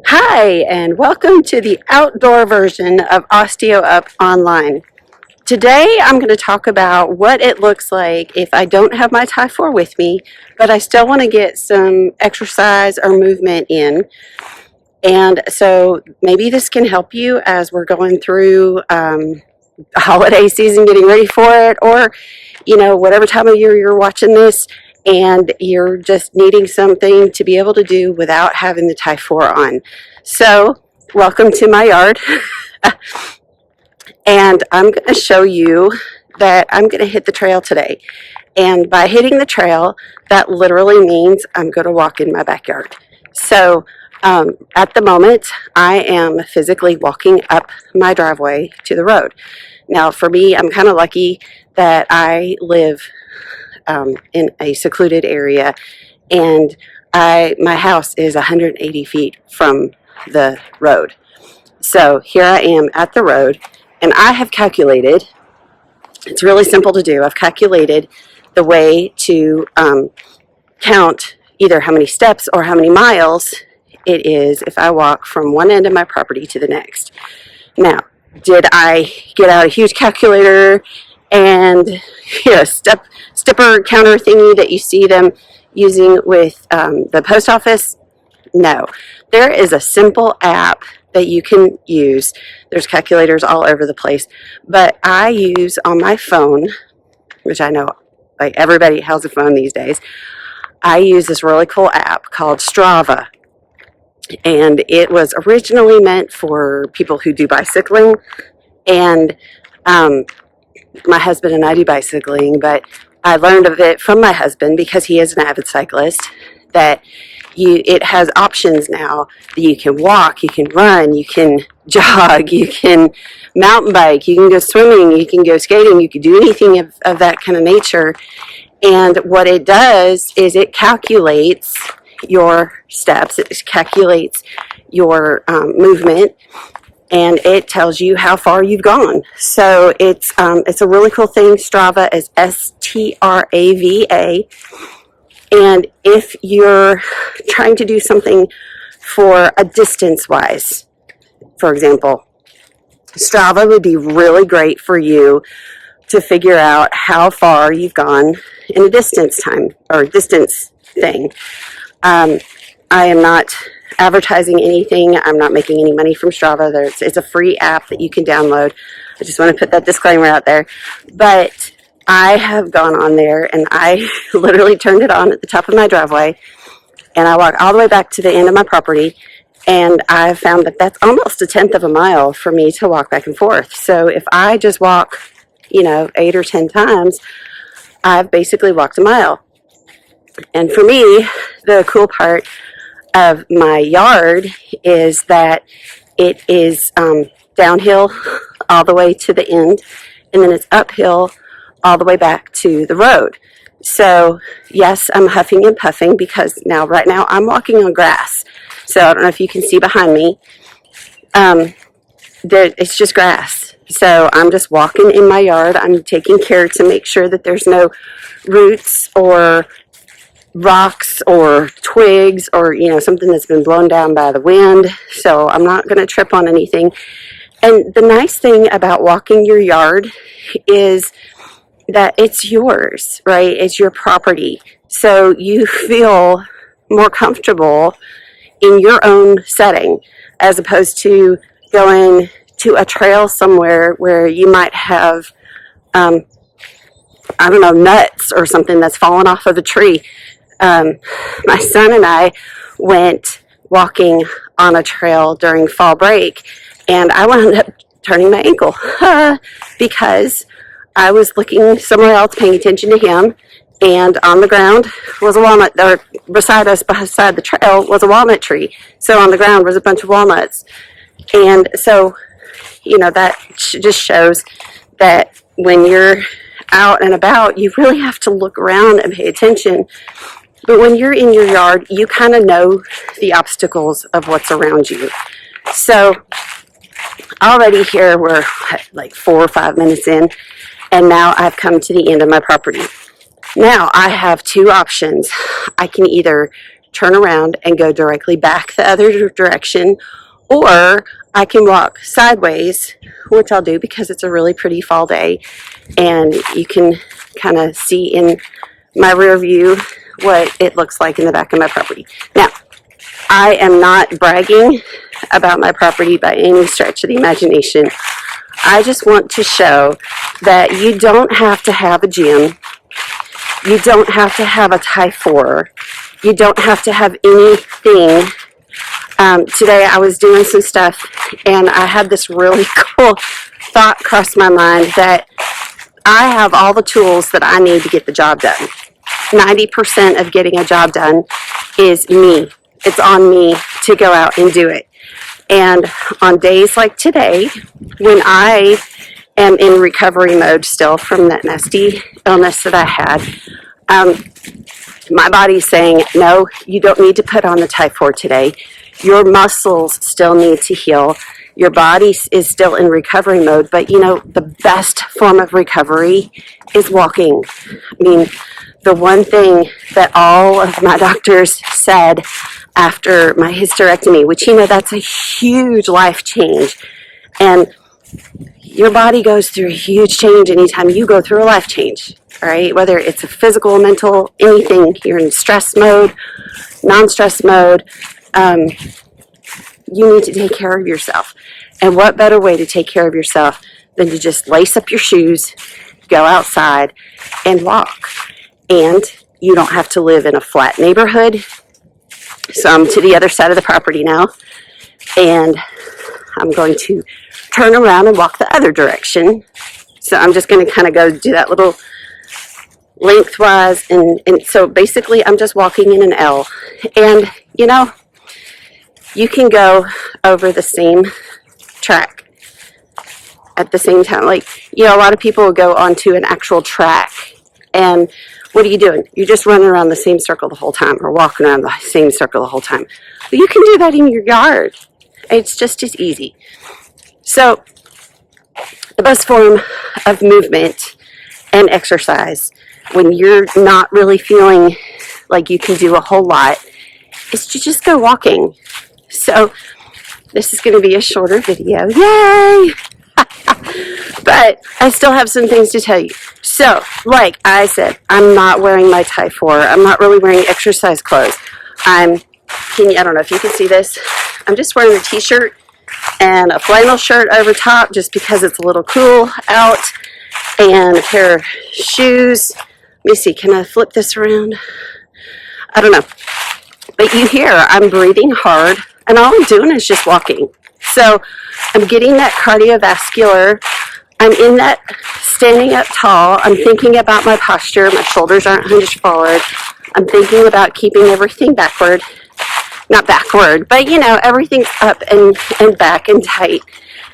Hi, and welcome to the outdoor version of OsteoUp Online. Today, I'm going to talk about what it looks like if I don't have my Tie 4 with me, but I still want to get some exercise or movement in. And so maybe this can help you as we're going through holiday season, getting ready for it, or whatever time of year you're watching this, and you're just needing something to be able to do without having the Tie 4 on. So, welcome to my yard. And I'm going to show you that I'm going to hit the trail today. And by hitting the trail, that literally means I'm going to walk in my backyard. So, at the moment, I am physically walking up my driveway to the road. Now, for me, I'm kind of lucky that I live in a secluded area, and my house is 180 feet from the road. So here I am at the road, and I have calculated, it's really simple to do, I've calculated the way to count either how many steps or how many miles it is if I walk from one end of my property to the next. Now, did I get out a huge calculator and stepper counter thingy that you see them using with the post office? No. There is a simple app that you can use. There's calculators all over the place, but I use on my phone, which I know like everybody has a phone these days. I use this really cool app called Strava, and it was originally meant for people who do bicycling, and my husband and I do bicycling, but I learned of it from my husband because he is an avid cyclist, that it has options now that you can walk, you can run, you can jog, you can mountain bike, you can go swimming, you can go skating, you can do anything of that kind of nature. And what it does is it calculates your steps, it calculates your movement, and it tells you how far you've gone. So it's a really cool thing. Strava is Strava. And if you're trying to do something for a distance-wise, for example, Strava would be really great for you to figure out how far you've gone in a distance time or distance thing. I am not advertising anything. I'm not making any money from Strava. It's a free app that you can download. I just want to put that disclaimer out there. But I have gone on there, and I literally turned it on at the top of my driveway, and I walk all the way back to the end of my property, and I found that that's almost 1/10 of a mile for me to walk back and forth. So if I just walk, 8 or 10 times, I've basically walked a mile. And for me, the cool part of my yard is that it is downhill all the way to the end, and then it's uphill all the way back to the road. So yes, I'm huffing and puffing because right now I'm walking on grass. So I don't know if you can see behind me. It's just grass. So I'm just walking in my yard. I'm taking care to make sure that there's no roots or rocks or twigs or something that's been blown down by the wind. So I'm not going to trip on anything. And the nice thing about walking your yard is that it's yours, right? It's your property. So you feel more comfortable in your own setting as opposed to going to a trail somewhere where you might have, nuts or something that's fallen off of a tree. My son and I went walking on a trail during fall break, and I wound up turning my ankle because I was looking somewhere else, paying attention to him, and on the ground was a walnut, or beside us, beside the trail, was a walnut tree. So on the ground was a bunch of walnuts. And so, that just shows that when you're out and about, you really have to look around and pay attention. But when you're in your yard, you kind of know the obstacles of what's around you. So already here, we're like 4 or 5 minutes in, and now I've come to the end of my property. Now I have 2 options. I can either turn around and go directly back the other direction, or I can walk sideways, which I'll do because it's a really pretty fall day, and you can kind of see in my rear view what it looks like in the back of my property. Now, I am not bragging about my property by any stretch of the imagination. I just want to show that you don't have to have a gym. You don't have to have a Type 4. You don't have to have anything. Today I was doing some stuff and I had this really cool thought cross my mind that I have all the tools that I need to get the job done. 90% of getting a job done is me. It's on me to go out and do it. And on days like today, when I am in recovery mode still from that nasty illness that I had, my body's saying, no, you don't need to put on the Type 4 today. Your muscles still need to heal. Your body is still in recovery mode, but you know, the best form of recovery is walking. I mean, the one thing that all of my doctors said after my hysterectomy, which, you know, that's a huge life change. And your body goes through a huge change anytime you go through a life change, all right? Whether it's a physical, mental, anything, you're in stress mode, non-stress mode, you need to take care of yourself. And what better way to take care of yourself than to just lace up your shoes, go outside, and walk. And you don't have to live in a flat neighborhood. So I'm to the other side of the property now, and I'm going to turn around and walk the other direction. So I'm just going to kind of go do that little lengthwise, and so basically I'm just walking in an L. And you know, you can go over the same track at the same time. Like, you know, a lot of people will go onto an actual track, and what are you doing? You're just running around the same circle the whole time, or walking around the same circle the whole time. But you can do that in your yard. It's just as easy. So the best form of movement and exercise when you're not really feeling like you can do a whole lot is to just go walking. So this is going to be a shorter video. Yay! But I still have some things to tell you. So, like I said, I'm not wearing my Type 4. I'm not really wearing exercise clothes. I don't know if you can see this. I'm just wearing a t-shirt and a flannel shirt over top just because it's a little cool out, and a pair of shoes. Let me see, can I flip this around? I don't know. But you hear I'm breathing hard, and all I'm doing is just walking. So I'm getting that cardiovascular. I'm in that standing up tall. I'm thinking about my posture. My shoulders aren't hunched forward. I'm thinking about keeping everything backward. Not backward, but you know, everything's up and back and tight.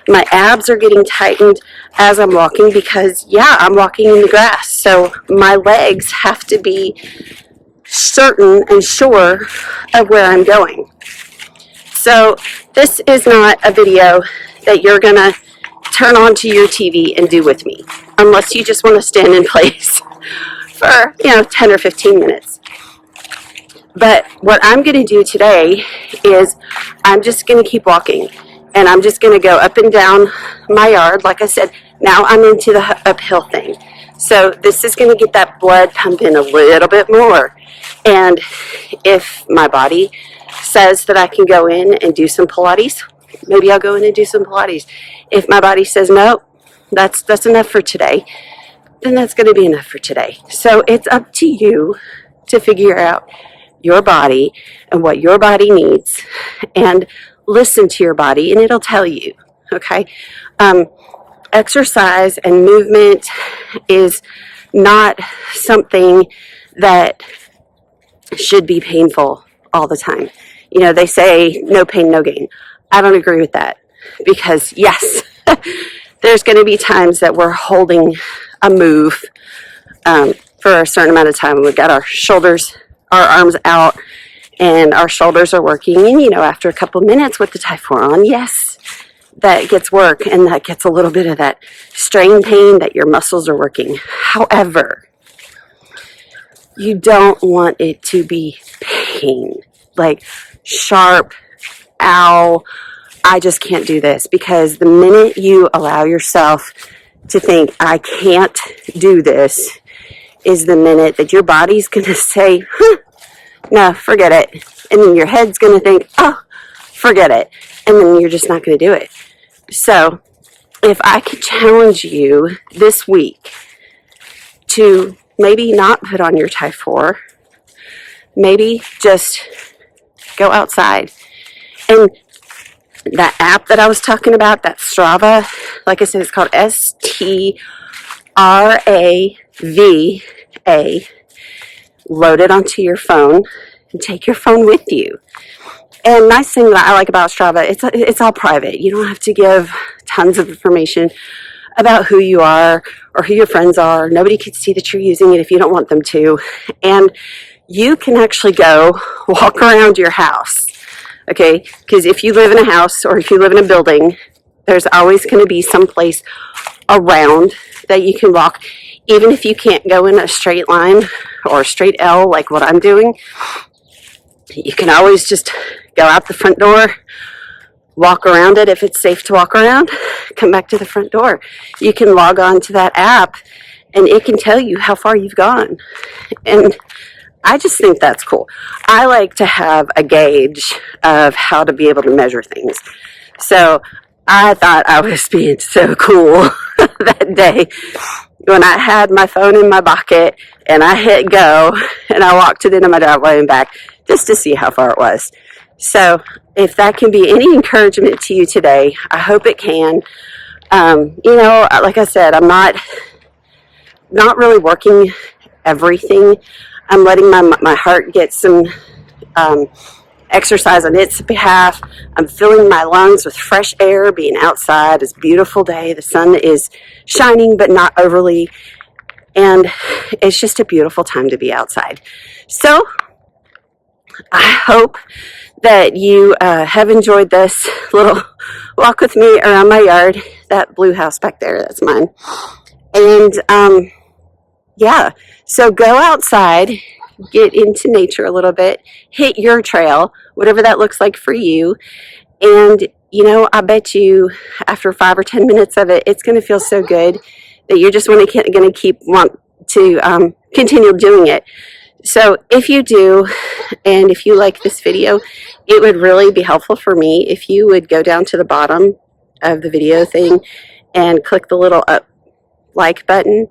My abs are getting tightened as I'm walking because, yeah, I'm walking in the grass. So my legs have to be certain and sure of where I'm going. So this is not a video that you're going to turn onto your TV and do with me, unless you just want to stand in place for, 10 or 15 minutes. But what I'm going to do today is I'm just going to keep walking, and I'm just going to go up and down my yard. Like I said, now I'm into the uphill thing. So this is going to get that blood pumping a little bit more. And if my body says that I can go in and do some Pilates, maybe I'll go in and do some Pilates. If my body says, no, that's enough for today, then that's going to be enough for today. So it's up to you to figure out your body and what your body needs, and listen to your body, and it'll tell you, okay? Exercise and movement is not something that should be painful all the time. You know, they say no pain, no gain. I don't agree with that, because yes, there's going to be times that we're holding a move for a certain amount of time. We've got our shoulders, our arms out, and our shoulders are working. And, after a couple minutes with the Type 4 on, yes, that gets work, and that gets a little bit of that strain pain that your muscles are working. However, you don't want it to be pain. like sharp, ow, I just can't do this. Because the minute you allow yourself to think, I can't do this, is the minute that your body's going to say, no, forget it. And then your head's going to think, oh, forget it. And then you're just not going to do it. So if I could challenge you this week to maybe not put on your tie 4, maybe just go outside. And that app that I was talking about, that Strava, like I said, it's called STRAVA. Load it onto your phone and take your phone with you. And nice thing that I like about Strava, it's all private. You don't have to give tons of information about who you are or who your friends are. Nobody can see that you're using it if you don't want them to. And you can actually go walk around your house, okay? Because if you live in a house or if you live in a building, there's always going to be some place around that you can walk. Even if you can't go in a straight line or a straight L like what I'm doing, you can always just go out the front door, walk around it if it's safe to walk around, come back to the front door. You can log on to that app and it can tell you how far you've gone. And I just think that's cool. I like to have a gauge of how to be able to measure things. So I thought I was being so cool that day when I had my phone in my pocket and I hit go and I walked it into my driveway and back just to see how far it was. So if that can be any encouragement to you today, I hope it can. Like I said, I'm not really working everything. I'm letting my heart get some exercise on its behalf. I'm filling my lungs with fresh air, being outside. It's a beautiful day. The sun is shining, but not overly. And it's just a beautiful time to be outside. So I hope that you have enjoyed this little walk with me around my yard. That blue house back there, that's mine. And yeah, so go outside, get into nature a little bit, hit your trail, whatever that looks like for you. And, I bet you after 5 or 10 minutes of it, it's going to feel so good that you're just going to want to continue doing it. So if you do, and if you like this video, it would really be helpful for me if you would go down to the bottom of the video thing and click the little up like button,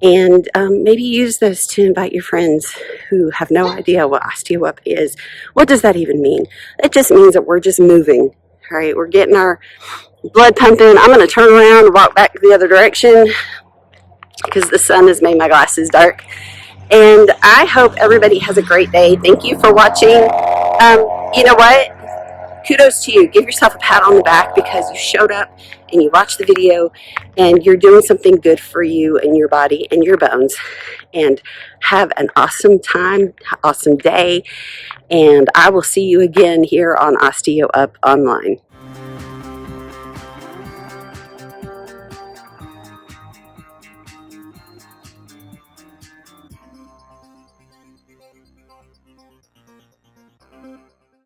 and maybe use those to invite your friends who have no idea what OsteoUp is. What does that even mean? It just means that we're just moving, all right? We're getting our blood pumping. I'm going to turn around and walk back the other direction because the sun has made my glasses dark. And I hope everybody has a great day. Thank you for watching. You know what? Kudos to you. Give yourself a pat on the back because you showed up and you watched the video and you're doing something good for you and your body and your bones. And have an awesome time, awesome day. And I will see you again here on OsteoUp Online.